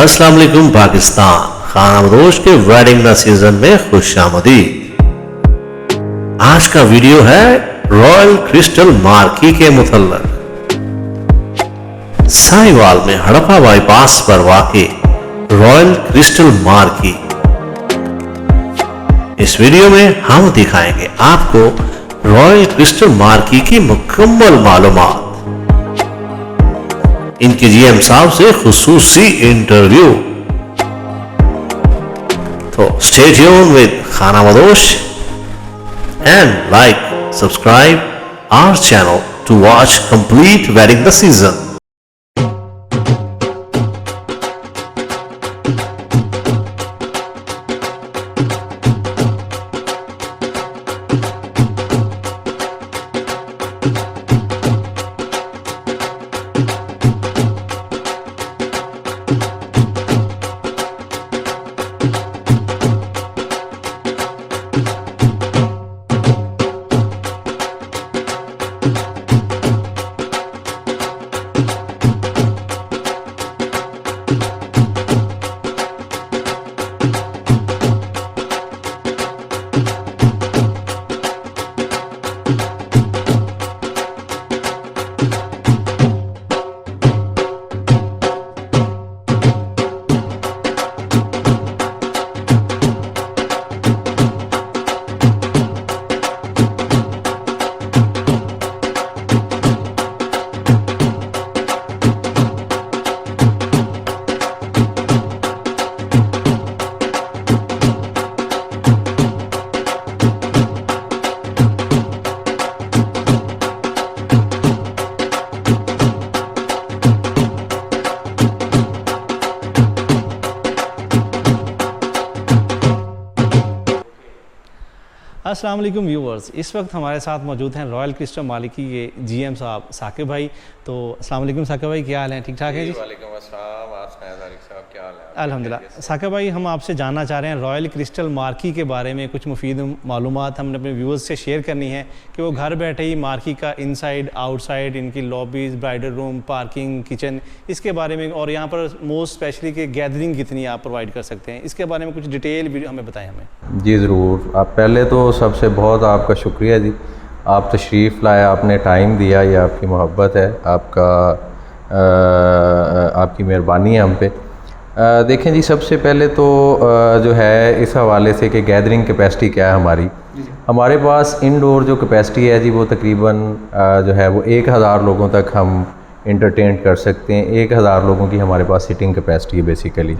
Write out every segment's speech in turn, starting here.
अस्सलाम वालेकुम पाकिस्तान, खानाबदोश के वेडिंग द सीजन में खुशामदीद। आज का वीडियो है रॉयल क्रिस्टल मार्की के मुतल्लक। साहिवाल में हड़प्पा बाईपास पर वाक़ई रॉयल क्रिस्टल मार्की। इस वीडियो में हम दिखाएंगे आपको रॉयल क्रिस्टल मार्की की मुकम्मल मालूमात, इनके जीएम साहब से खुसूसी इंटरव्यू। तो stay tune with Khanabadosh and like subscribe our channel to watch complete wedding the season. अस्सलाम वालेकुम व्यूवर्स, इस वक्त हमारे साथ मौजूद हैं रॉयल क्रिस्टल मार्की के जीएम साहब साकिब भाई। तो अस्सलाम वालेकुम साकिब भाई, क्या हाल है? ठीक ठाक है जी? वालेकुम अस्सलाम। आप सुनाएं तारिक साहब, क्या हाल है? अल्हम्दुलिल्लाह। साकिब भाई, हम आपसे जानना चाह रहे हैं रॉयल क्रिस्टल मार्की के बारे में कुछ मुफीद मालूमात हमने अपने व्यूवर्स से शेयर करनी है कि वो घर बैठे ही मार्की का इनसाइड आउटसाइड, इनकी lobbies, bridal room, parking, kitchen, इसके बारे में, और यहाँ पर मोस्ट स्पेशली कि गैदरिंग कितनी आप प्रोवाइड कर सकते हैं, इसके बारे में कुछ डिटेल भी हमें बताएं हमें। जी ज़रूर। आप पहले तो सबसे बहुत आपका शुक्रिया जी, आप तशरीफ़ लाए, आपने टाइम दिया, ये आपकी मोहब्बत है, आपकी मेहरबानी है हम पे। देखें जी, सबसे पहले तो जो है इस हवाले से कि गैदरिंग कैपेसिटी क्या है हमारे पास इनडोर जो कैपेसिटी है जी, वो तकरीबन जो है वो 1000 लोगों तक हम इंटरटेन कर सकते हैं। 1000 लोगों की हमारे पास सिटिंग कैपेसिटी है बेसिकली।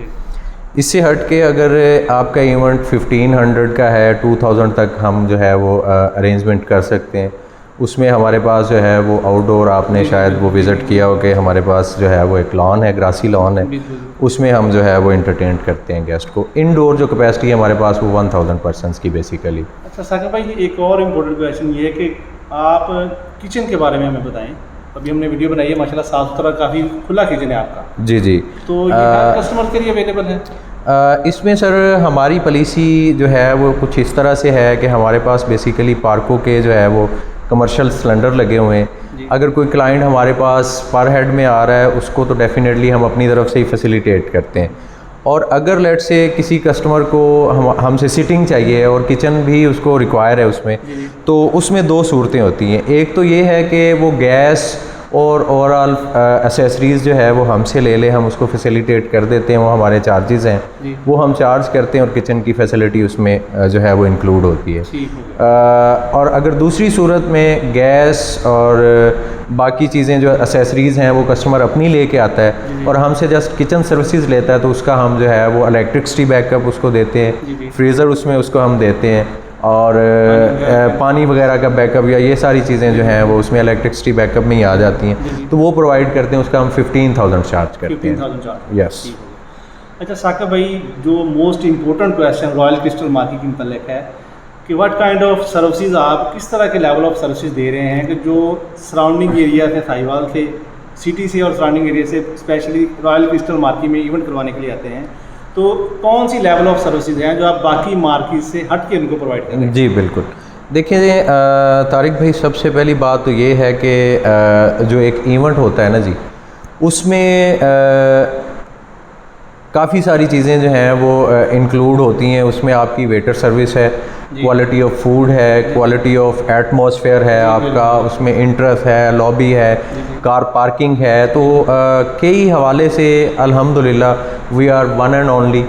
इससे हट के अगर आपका इवेंट 1500 का है, 2000 तक हम जो है वो अरेंजमेंट कर सकते हैं। उसमें हमारे पास जो है वो आउटडोर, आपने शायद वो विज़िट किया हो कि हमारे पास जो है वो एक लॉन है, ग्रासी लॉन है, उसमें हम जो है वो इंटरटेन करते हैं गेस्ट को। इनडोर जो कैपेसिटी है हमारे पास वो 1000 पर्सनस की बेसिकली। अच्छा साकिब भाई, एक और इम्पोर्टेंट क्वेश्चन ये है कि आप किचन के बारे में हमें बताएं। अभी हमने वीडियो बनाई है, माशाल्लाह साफ़ सुथरा, काफ़ी खुला किचन है आपका। जी जी। तो ये कस्टमर के लिए अवेलेबल है? इसमें सर हमारी पॉलिसी जो है वो कुछ इस तरह से है कि हमारे पास बेसिकली पार्कों के जो है वो कमर्शियल सिलेंडर लगे हुए हैं। अगर कोई क्लाइंट हमारे पास पर हेड में आ रहा है, उसको तो डेफिनेटली हम अपनी तरफ से ही फैसिलिटेट करते हैं। और अगर लेट से किसी कस्टमर को हमसे सिटिंग चाहिए और किचन भी उसको रिक्वायर है उसमें, तो उसमें दो सूरतें होती हैं। एक तो ये है कि वो गैस और ओवरऑल एसेसरीज़ जो है वो हमसे ले ले, हम उसको फैसिलिटेट कर देते हैं, वो हमारे चार्जेस हैं, वो हम चार्ज करते हैं और किचन की फैसिलिटी उसमें जो है वो इंक्लूड होती है। और अगर दूसरी सूरत में गैस और बाकी चीज़ें जो एसेसरीज़ हैं वो कस्टमर अपनी लेके आता है और हमसे जस्ट किचन सर्विसेज लेता है, तो उसका हम जो है वो इलेक्ट्रिसिटी बैकअप उसको देते हैं, फ्रीज़र उसमें उसको हम देते हैं, और पानी वगैरह का बैकअप या ये सारी चीज़ें जो हैं वो उसमें इलेक्ट्रिसिटी बैकअप में ही आ जाती हैं, तो वो प्रोवाइड करते हैं। उसका हम 15,000 चार्ज करते हैं। यस। अच्छा साकिब भाई, जो most important question royal crystal marquee के मतलब है कि व्हाट काइंड ऑफ सर्विसेज, आप किस तरह के लेवल ऑफ सर्विसेज दे रहे हैं कि जो सराउंडिंग एरिया से, साहिवाल से, सिटी से और सराउंडिंग एरिया से स्पेशली रॉयल क्रिस्टल मार्की में इवेंट करवाने के लिए आते हैं, तो कौन सी लेवल ऑफ सर्विसेज हैं जो आप बाकी मार्केट से हट के उनको प्रोवाइड करें? जी बिल्कुल। देखिए तारिक भाई, सबसे पहली बात तो ये है कि जो एक इवेंट होता है ना जी, उसमें काफ़ी सारी चीज़ें जो हैं वो इंक्लूड होती हैं उसमें। आपकी वेटर सर्विस है, क्वालिटी ऑफ फूड है, क्वालिटी ऑफ एटमॉस्फेयर है आपका, उसमें इंटरेस्ट है, लॉबी है, कार पार्किंग है। तो कई हवाले से अल्हम्दुलिल्लाह we are one and only.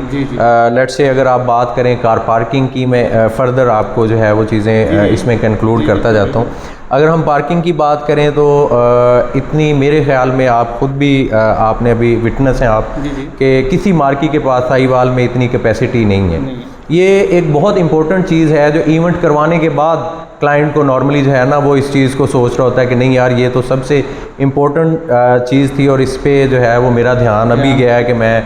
Let's say अगर आप बात करें कार पार्किंग की, मैं फर्दर आपको जो है वो चीज़ें इसमें कंक्लूड करता जाता हूँ। अगर हम पार्किंग की बात करें तो इतनी मेरे ख्याल में आप खुद भी आपने अभी विटनेस हैं आप कि किसी मार्की के पास साहिवाल में इतनी कैपेसिटी नहीं है। ये एक बहुत इंपॉर्टेंट चीज़ है जो इवेंट करवाने के बाद क्लाइंट को नॉर्मली जो है ना वो इस चीज़ को सोच रहा होता है कि नहीं यार ये तो सबसे इम्पोर्टेंट चीज़ थी और इस पे जो है वो मेरा ध्यान अभी गया है कि मैं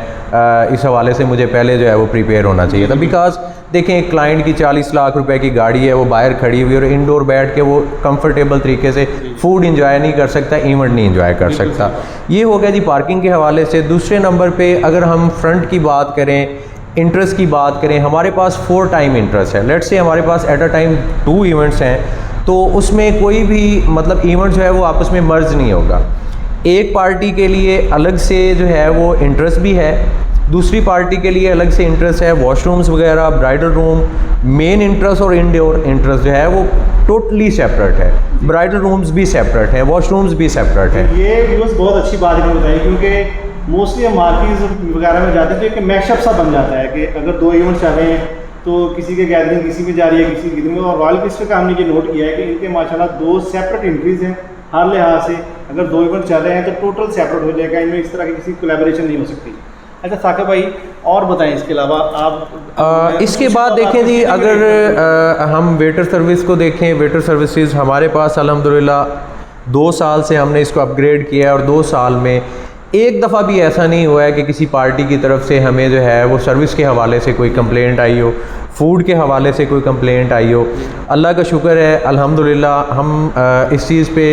इस हवाले से मुझे पहले जो है वो प्रिपेयर होना चाहिए था। बिकॉज देखें एक क्लाइंट की 40 लाख रुपए की गाड़ी है, वो बाहर खड़ी हुई और इंडोर बैठ के वो कंफर्टेबल तरीके से फूड इंजॉय नहीं कर सकता, इवेंट नहीं इंजॉय कर सकता। ये हो गया जी पार्किंग के हवाले से। दूसरे नंबर पे अगर हम फ्रंट की बात करें, इंटरेस्ट की बात करें, हमारे पास 4 टाइम इंटरेस्ट है। लेट्स से हमारे पास एट अ टाइम 2 इवेंट्स हैं, तो उसमें कोई भी मतलब इवेंट जो है वो आपस में मर्ज नहीं होगा। एक पार्टी के लिए अलग से जो है वो इंटरेस्ट भी है, दूसरी पार्टी के लिए अलग से इंटरेस्ट है। वॉशरूम्स वगैरह, ब्राइडल रूम, मेन इंटरेस्ट और इंडोर इंटरेस्ट जो है वो टोटली सेपरेट है। ब्राइडल रूम्स भी सेपरेट हैं, वॉशरूम्स भी सेपरेट हैं। ये व्यूअर्स बहुत अच्छी बात है बताई, क्योंकि मोस्टली हम मार्केट वगैरह में जाते हैं तो एक मैशअप सा बन जाता है कि अगर 2 इवेंट चल रहे हैं तो किसी के गैदरिंग किसी में जा रही है, किसी की गैदरिंग में। और रॉयल क्रिस्टल का हमने ये नोट किया है कि इनके माशाल्लाह 2 सेपरेट एंट्रीज हैं हर लिहाज से। अगर 2 इवेंट चल रहे हैं तो टोटल सेपरेट हो जाएगा, इनमें इस तरह की किसी कोलैबोरेशन नहीं हो सकती। अच्छा साकिब भाई और बताएं इसके अलावा आप इसके बाद देखें जी, अगर हम वेटर सर्विस को देखें, वेटर सर्विसेज हमारे पास अल्हम्दुलिल्लाह 2 साल से हमने इसको अपग्रेड किया है और 2 साल में एक दफ़ा भी ऐसा नहीं हुआ है कि किसी पार्टी की तरफ से हमें जो है वो सर्विस के हवाले से कोई कंप्लेंट आई हो, फूड के हवाले से कोई कंप्लेंट आई हो। अल्लाह का शुक्र है अल्हम्दुलिल्लाह, हम इस चीज़ पे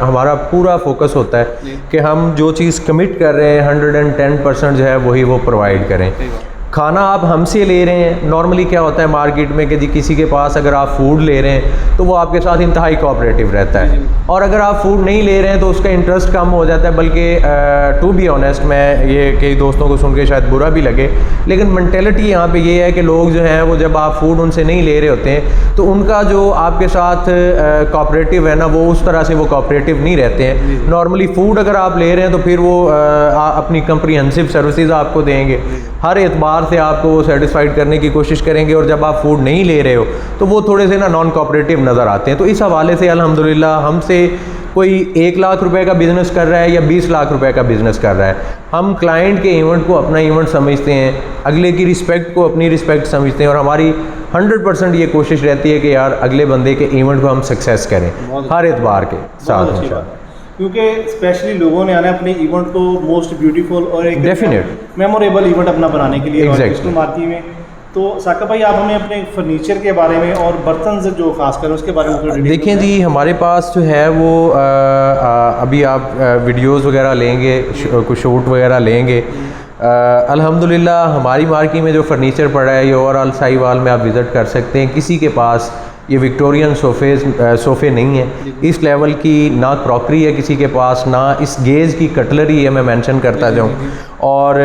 हमारा पूरा फोकस होता है कि हम जो चीज़ कमिट कर रहे हैं 110% जो है वही वो प्रोवाइड करें। खाना आप हमसे ले रहे हैं, नॉर्मली क्या होता है मार्केट में कि जी किसी के पास अगर आप फूड ले रहे हैं तो वो आपके साथ इंतहाई कोऑपरेटिव रहता है, और अगर आप फूड नहीं ले रहे हैं तो उसका इंटरेस्ट कम हो जाता है। बल्कि टू बी ऑनेस्ट, मैं ये कई दोस्तों को सुन के शायद बुरा भी लगे, लेकिन मेंटेलिटी यहाँ पे ये है कि लोग जो हैं वो जब आप फूड उनसे नहीं ले रहे होते हैं तो उनका जो आपके साथ कोऑपरेटिव है ना वो उस तरह से वो कोऑपरेटिव नहीं रहते हैं। नॉर्मली फूड अगर आप ले रहे हैं तो फिर वो अपनी कंप्रीहेंसिव सर्विसेज आपको देंगे, हर एतबार से आपको वो सेटिस्फाइड करने की कोशिश करेंगे। और जब आप फूड नहीं ले रहे हो तो वो थोड़े से ना नॉन कोऑपरेटिव नज़र आते हैं। तो इस हवाले से अल्हम्दुलिल्लाह हमसे कोई 1 लाख रुपए का बिज़नेस कर रहा है या 20 लाख रुपए का बिज़नेस कर रहा है, हम क्लाइंट के इवेंट को अपना इवेंट समझते हैं, अगले की रिस्पेक्ट को अपनी रिस्पेक्ट समझते हैं, और हमारी 100% ये कोशिश रहती है कि यार अगले बंदे के इवेंट को हम सक्सेस करें हर एतबार के साथ। क्योंकि स्पेशली लोगों ने आना अपने इवेंट को मोस्ट ब्यूटीफुल और एक डेफिनेट मेमोरेबल इवेंट अपना बनाने के लिए Exactly. मार्की में। तो साकिब भाई आप हमें अपने फर्नीचर के बारे में और बर्तन से जो खास कर उसके बारे में देखें जी, हमारे पास जो है वो अभी आप वीडियोस वगैरह लेंगे, कुछ शूट वगैरह लेंगे, अल्हम्दुलिल्लाह हमारी मार्की में जो फर्नीचर पड़ा है ये ओवरऑल साहिवाल में आप विज़िट कर सकते हैं। किसी के पास ये विक्टोरियन सोफ़े नहीं है, इस लेवल की ना क्रॉकरी है किसी के पास, ना इस गेज की कटलरी है, मैं मेंशन करता जाऊँ। और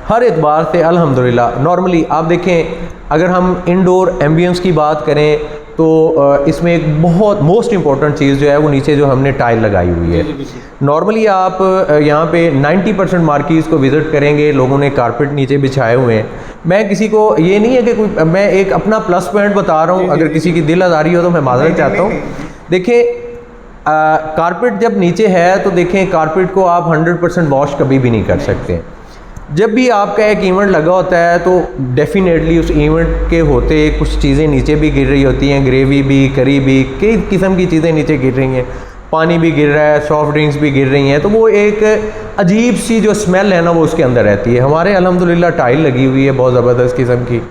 हर एतबार से अल्हम्दुलिल्लाह नॉर्मली आप देखें, अगर हम इंडोर एम्बियंस की बात करें तो इसमें एक बहुत मोस्ट इम्पॉर्टेंट चीज़ जो है वो नीचे जो हमने टाइल लगाई हुई है। नॉर्मली आप यहाँ पे 90% मार्कीज़ को विज़िट करेंगे, लोगों ने कारपेट नीचे बिछाए हुए हैं। मैं किसी को ये नहीं है कि कोई, मैं एक अपना प्लस पॉइंट बता रहा हूँ, अगर किसी की दिल आज़ारी हो तो मैं माज़रत चाहता हूँ। देखिए कारपेट जब नीचे है तो देखें कारपेट को आप 100% वॉश कभी भी नहीं कर सकते। जब भी आपका एक इवेंट लगा होता है तो डेफिनेटली उस इवेंट के होते कुछ चीज़ें नीचे भी गिर रही होती हैं, ग्रेवी भी, करी भी, कई किस्म की चीज़ें नीचे गिर रही हैं, पानी भी गिर रहा है, सॉफ्ट ड्रिंक्स भी गिर रही हैं, तो वो एक अजीब सी जो स्मेल है ना वो उसके अंदर रहती है। हमारे अल्हम्दुलिल्लाह टाइल लगी हुई है बहुत ज़बरदस्त किस्म की।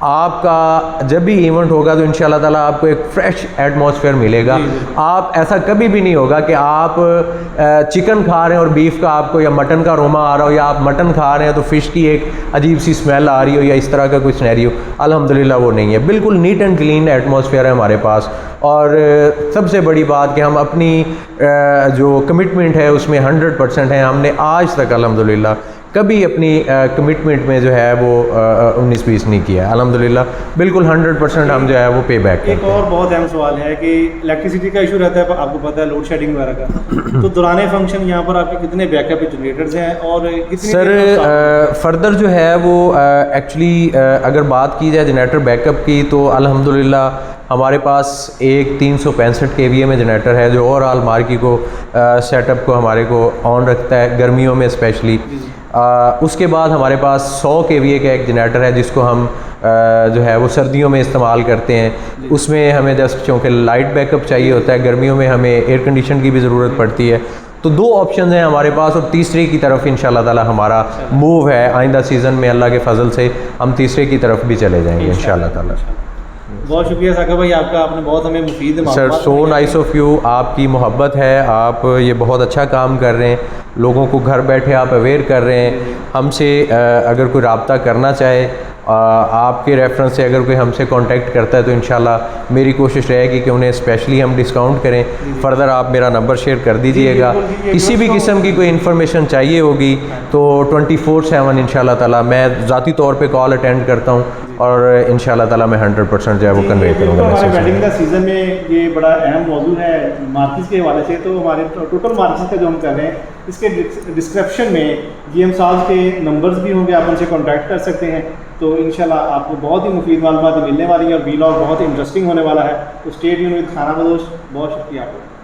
आपका जब भी इवेंट होगा तो इंशाल्लाह ताला आपको एक फ़्रेश एटमॉस्फेयर मिलेगा। आप ऐसा कभी भी नहीं होगा कि आप चिकन खा रहे हैं और बीफ का आपको या मटन का अरोमा आ रहा हो, या आप मटन खा रहे हैं तो फ़िश की एक अजीब सी स्मेल आ रही हो, या इस तरह का कोई सिनेरियो। अल्हम्दुलिल्लाह वो नहीं है, बिल्कुल नीट एंड क्लीन एटमॉस्फेयर है हमारे पास। और सबसे बड़ी बात कि हम अपनी जो कमिटमेंट है उसमें 100% है। हमने आज तक अल्हम्दुलिल्लाह कभी अपनी कमिटमेंट में जो है वो 19-20 नहीं किया। अल्हम्दुलिल्लाह बिल्कुल 100% हम जो है वो पे बैक एक और बहुत अहम सवाल है कि इलेक्ट्रिसिटी का इशू रहता है, आपको पता है लोड शेडिंग वगैरह का, तो दौरान फंक्शन यहाँ पर आपके कितने बैकअप जनरेटर्स हैं और कितनी सर फर्दर जो है वो एक्चुअली अगर बात की जाए जनरेटर बैकअप की तो अल्हम्दुलिल्लाह हमारे पास एक 365 kVA में जनरेटर है जो ओवरऑल मार्की को सेटअप को हमारे को ऑन रखता है गर्मियों में स्पेशली। उसके बाद हमारे पास 100 kVA का एक जनरेटर है जिसको हम जो है वो सर्दियों में इस्तेमाल करते हैं। उसमें हमें जस्ट चूँकि लाइट बैकअप चाहिए होता है, गर्मियों में हमें एयर कंडीशन की भी ज़रूरत पड़ती है। तो 2 ऑप्शन हैं हमारे पास और तीसरे की तरफ इंशाल्लाह ताला हमारा मूव है। आइंदा सीज़न में अल्लाह के फजल से हम तीसरे की तरफ भी चले जाएंगे इंशाल्लाह ताला। बहुत शुक्रिया साकिब भाई आपका, आपने बहुत हमें मुफीद sir so nice of you, आपकी मोहब्बत है, आप ये बहुत अच्छा काम कर रहे हैं, लोगों को घर बैठे आप अवेयर कर रहे हैं। हमसे अगर कोई रब्ता करना चाहे आपके रेफरेंस से अगर कोई हमसे कांटेक्ट करता है तो इंशाल्लाह मेरी कोशिश रहेगी कि उन्हें स्पेशली हम डिस्काउंट करें। फर्दर आप मेरा नंबर शेयर कर दीजिएगा। किसी भी किस्म की कोई इन्फॉर्मेशन चाहिए होगी तो 24/7 इंशाल्लाह ताला मैं ज़ाती तौर पे कॉल अटेंड करता हूँ और इंशाल्लाह ताला मैं 100% जो है वो कन्वे करूँगा। हमारे वेडिंग का सीज़न में ये बड़ा अहम मौजू है मार्केट के हवाले से। तो हमारे टोटल मार्केट का जो हम कर रहे हैं इसके डिस्क्रिप्शन में GM साहब के नंबर्स भी होंगे, आप उनसे कॉन्टैक्ट कर सकते हैं। तो इंशाल्लाह आपको बहुत ही मुफीद मालूमात मिलने वाली है और वीलॉग बहुत इंटरेस्टिंग होने वाला है। तो स्टे ट्यून विद खानाबदोश। बहुत शुक्रिया आपका।